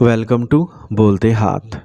Welcome to बोलते हाथ।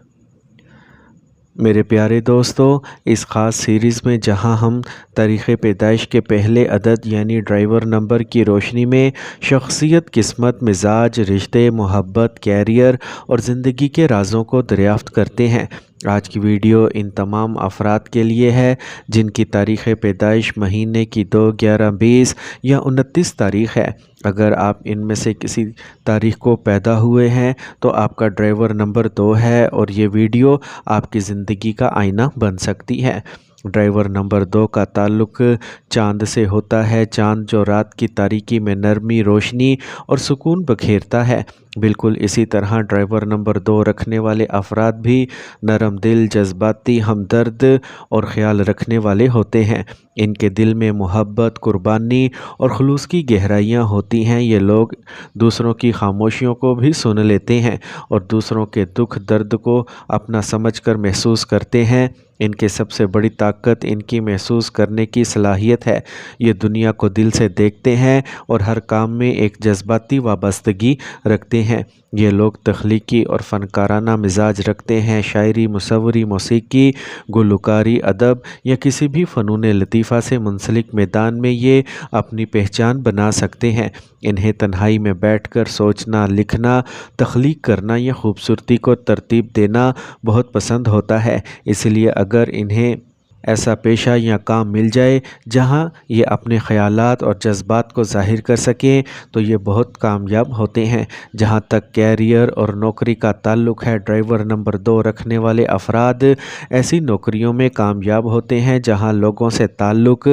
मेरे प्यारे दोस्तों, इस ख़ास सीरीज़ में जहां हम तारीख़ पैदाइश के पहले अदद यानी ड्राइवर नंबर की रोशनी में शख्सियत, किस्मत, मिजाज, रिश्ते, मोहब्बत, कैरियर और ज़िंदगी के राज़ों को दरियाफ़्त करते हैं। आज की वीडियो इन तमाम अफराद के लिए है जिनकी तारीख़ पैदाइश महीने की 2, 11, 20 या 29 तारीख़ है। अगर आप इनमें से किसी तारीख़ को पैदा हुए हैं तो आपका ड्राइवर नंबर 2 है और ये वीडियो आपकी ज़िंदगी का आईना बन सकती है। ड्राइवर नंबर 2 का ताल्लुक़ चाँद से होता है। चाँद जो रात की तारीकी में नरमी, रोशनी और सुकून बखेरता है। बिल्कुल इसी तरह ड्राइवर नंबर 2 रखने वाले अफराद भी नरम दिल, जज्बाती, हमदर्द और ख़याल रखने वाले होते हैं। इनके दिल में मोहब्बत, कुर्बानी और खुलूस की गहराइयाँ होती हैं। ये लोग दूसरों की खामोशियों को भी सुन लेते हैं और दूसरों के दुख दर्द को अपना समझकर महसूस करते हैं। इनके सबसे बड़ी ताकत इनकी महसूस करने की सलाहियत है। ये दुनिया को दिल से देखते हैं और हर काम में एक जज्बाती वाबस्तगी रखते हैं। ये लोग तख्लीकी और फ़नकाराना मिजाज रखते हैं। शायरी, मुसव्वरी, मौसीकी, गुलकारी, अदब या किसी भी फ़नून लतीफ़ा से मुंसलिक मैदान में ये अपनी पहचान बना सकते हैं। इन्हें तन्हाई में बैठकर सोचना, लिखना, तख्लीक करना या खूबसूरती को तरतीब देना बहुत पसंद होता है। इसलिए अगर इन्हें ऐसा पेशा या काम मिल जाए जहां ये अपने ख़यालात और जज्बात को ज़ाहिर कर सकें तो ये बहुत कामयाब होते हैं। जहां तक कैरियर और नौकरी का ताल्लुक़ है, ड्राइवर नंबर 2 रखने वाले अफराद ऐसी नौकरियों में कामयाब होते हैं जहां लोगों से ताल्लुक़,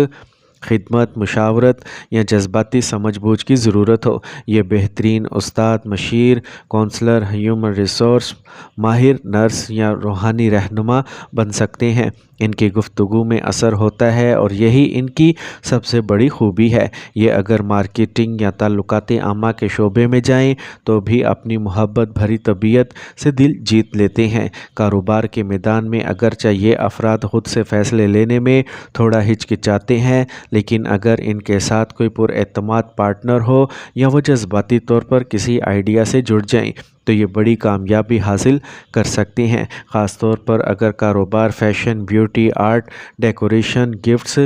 खिदमत, मुशावरत या जज्बाती समझबूझ की ज़रूरत हो। ये बेहतरीन उस्ताद, मशीर, काउंसलर, ह्यूमन रिसोर्स माहिर, नर्स या रूहानी रहनुमा बन सकते हैं। इनकी गुफ्तगू में असर होता है और यही इनकी सबसे बड़ी खूबी है। ये अगर मार्केटिंग या ताल्लुकात आमा के शोबे में जाएं तो भी अपनी मोहब्बत भरी तबीयत से दिल जीत लेते हैं। कारोबार के मैदान में अगरचे ये अफराद ख़ुद से फ़ैसले लेने में थोड़ा हिचकिचाते हैं, लेकिन अगर इनके साथ कोई पुरएतमाद पार्टनर हो या वो जज्बाती तौर पर किसी आइडिया से जुड़ जाएं तो ये बड़ी कामयाबी हासिल कर सकते हैं। ख़ास तौर पर अगर कारोबार fashion, beauty, art, decoration, gifts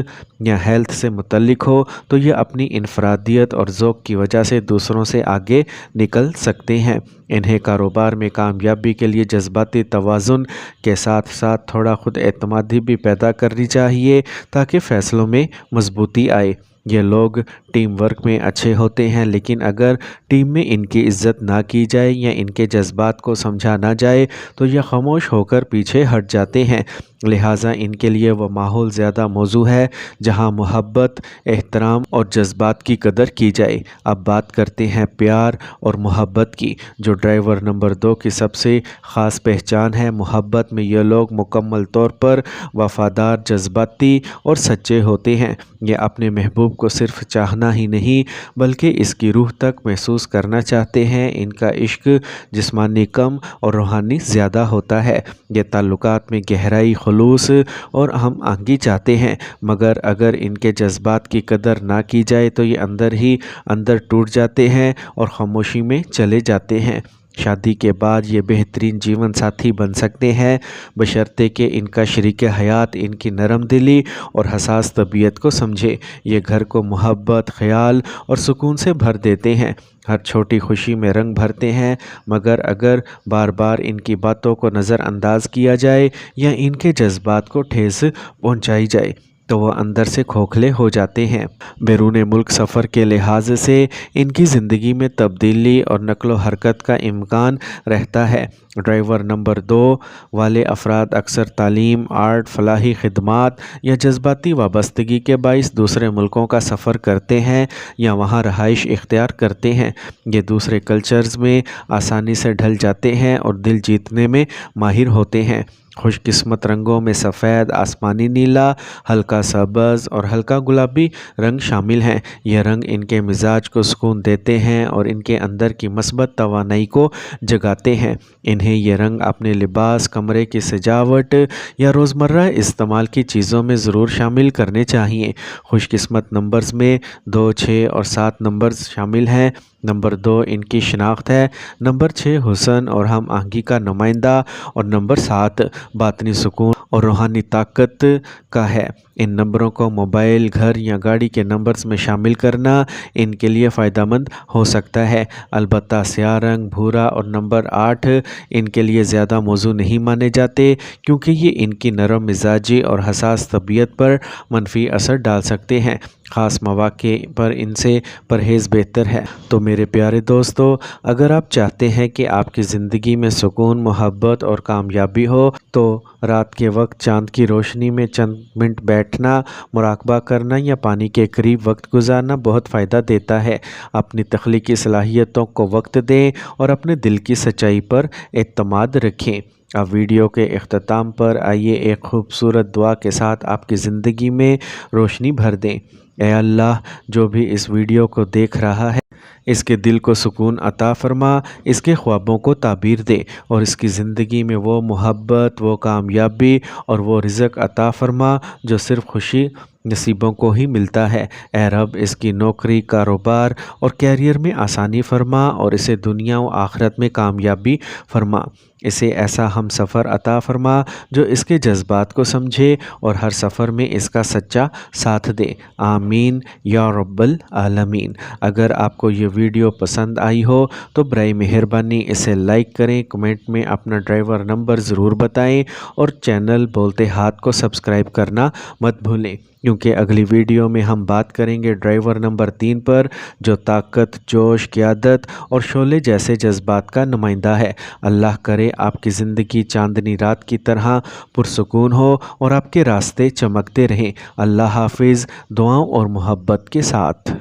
या हेल्थ से मुतल्लिक हो तो ये अपनी इनफरादियत और ज़ौक़ की वजह से दूसरों से आगे निकल सकते हैं। इन्हें कारोबार में कामयाबी के लिए जज्बाती तवाज़ुन के साथ साथ थोड़ा खुद एतमादी भी पैदा करनी चाहिए ताकि फ़ैसलों में मजबूती आए। ये लोग टीम वर्क में अच्छे होते हैं, लेकिन अगर टीम में इनकी इज़्ज़त ना की जाए या इनके जज्बात को समझा ना जाए तो यह खामोश होकर पीछे हट जाते हैं। लिहाजा इनके लिए वह माहौल ज़्यादा मौजू है जहां मोहब्बत, एहतराम और जज्बात की कदर की जाए। अब बात करते हैं प्यार और मोहब्बत की, जो ड्राइवर नंबर 2 की सबसे ख़ास पहचान है। मोहब्बत में ये लोग मुकम्मल तौर पर वफ़ादार, जज्बाती और सच्चे होते हैं। ये अपने महबूब को सिर्फ चाहना ही नहीं बल्कि इसकी रूह तक महसूस करना चाहते हैं। इनका इश्क जिस्मानी कम और रूहानी ज़्यादा होता है। ये ताल्लुकात में गहराई, खुलूस और हम आहंगी चाहते हैं, मगर अगर इनके जज्बात की कदर ना की जाए तो ये अंदर ही अंदर टूट जाते हैं और खामोशी में चले जाते हैं। शादी के बाद ये बेहतरीन जीवन साथी बन सकते हैं बशर्ते कि इनका शरीक हयात इनकी नरम दिली और हसास तबीयत को समझे। ये घर को मोहब्बत, ख़याल और सुकून से भर देते हैं। हर छोटी खुशी में रंग भरते हैं, मगर अगर बार बार इनकी बातों को नज़रअंदाज किया जाए या इनके जज्बात को ठेस पहुंचाई जाए तो वह अंदर से खोखले हो जाते हैं। बैरून मुल्क सफ़र के लिहाज से इनकी ज़िंदगी में तब्दीली और नक़्ल हरकत का इम्कान रहता है। ड्राइवर नंबर 2 वाले अफराद अक्सर तालीम, आर्ट, फलाही खिदमात या जज्बाती वाबस्तगी के बाइस दूसरे मुल्कों का सफ़र करते हैं या वहाँ रहाइश इख्तियार करते हैं। ये दूसरे कल्चर्स में आसानी से ढल जाते हैं और दिल जीतने में माहिर होते हैं। خوش قسمت رنگوں میں سفید، آسمانی نیلا، ہلکا سبز اور ہلکا گلابی رنگ شامل ہیں۔ یہ رنگ ان کے مزاج کو سکون دیتے ہیں اور ان کے اندر کی مثبت توانائی کو جگاتے ہیں۔ انہیں یہ رنگ اپنے لباس، کمرے کی سجاوٹ یا روزمرہ استعمال کی چیزوں میں ضرور شامل کرنے چاہئیں۔ خوش قسمت نمبرز میں 2، 6 اور 7 نمبرز شامل ہیں۔ نمبر 2 ان کی شناخت ہے، نمبر 6 حسن اور ہم آہنگی کا نمائندہ اور نمبر 7 باطنی سکون اور روحانی طاقت کا ہے۔ ان نمبروں کو موبائل، گھر یا گاڑی کے نمبرز میں شامل کرنا ان کے لیے فائدہ مند ہو سکتا ہے۔ البتہ سیاہ رنگ، بھورا اور نمبر 8 ان کے لیے زیادہ موزوں نہیں مانے جاتے، کیونکہ یہ ان کی نرم مزاجی اور حساس طبیعت پر منفی اثر ڈال سکتے ہیں۔ خاص مواقع پر ان سے پرہیز بہتر ہے۔ تو میرے پیارے دوستو، اگر آپ چاہتے ہیں کہ آپ کی زندگی میں سکون، محبت اور کامیابی ہو تو رات کے وقت چاند کی روشنی میں چند منٹ بیٹھنا، مراقبہ کرنا یا پانی کے قریب وقت گزارنا بہت فائدہ دیتا ہے۔ اپنی تخلیقی صلاحیتوں کو وقت دیں اور اپنے دل کی سچائی پر اعتماد رکھیں۔ اب ویڈیو کے اختتام پر آئیے ایک خوبصورت دعا کے ساتھ آپ کی زندگی میں روشنی بھر دیں۔ اے اللہ، جو بھی اس ویڈیو کو دیکھ رہا ہے، اس کے دل کو سکون عطا فرما، اس کے خوابوں کو تعبیر دے اور اس کی زندگی میں وہ محبت، وہ کامیابی اور وہ رزق عطا فرما جو صرف خوشی نصیبوں کو ہی ملتا ہے۔ اے رب، اس کی نوکری، کاروبار اور کیریئر میں آسانی فرما اور اسے دنیا و آخرت میں کامیابی فرما۔ اسے ایسا ہم سفر عطا فرما جو اس کے جذبات کو سمجھے اور ہر سفر میں اس کا سچا ساتھ دے۔ آمین یا رب العالمین۔ اگر آپ کو یہ ویڈیو پسند آئی ہو تو برائے مہربانی اسے لائک کریں، کمنٹ میں اپنا ڈرائیور نمبر ضرور بتائیں اور چینل بولتے ہاتھ کو سبسکرائب کرنا مت بھولیں، کیونکہ اگلی ویڈیو میں ہم بات کریں گے ڈرائیور نمبر 3 پر، جو طاقت، جوش، قیادت اور شعلے جیسے جذبات کا نمائندہ ہے۔ اللہ کرے آپ کی زندگی چاندنی رات کی طرح پرسکون ہو اور آپ کے راستے چمکتے رہیں۔ اللہ حافظ، دعاؤں اور محبت کے ساتھ۔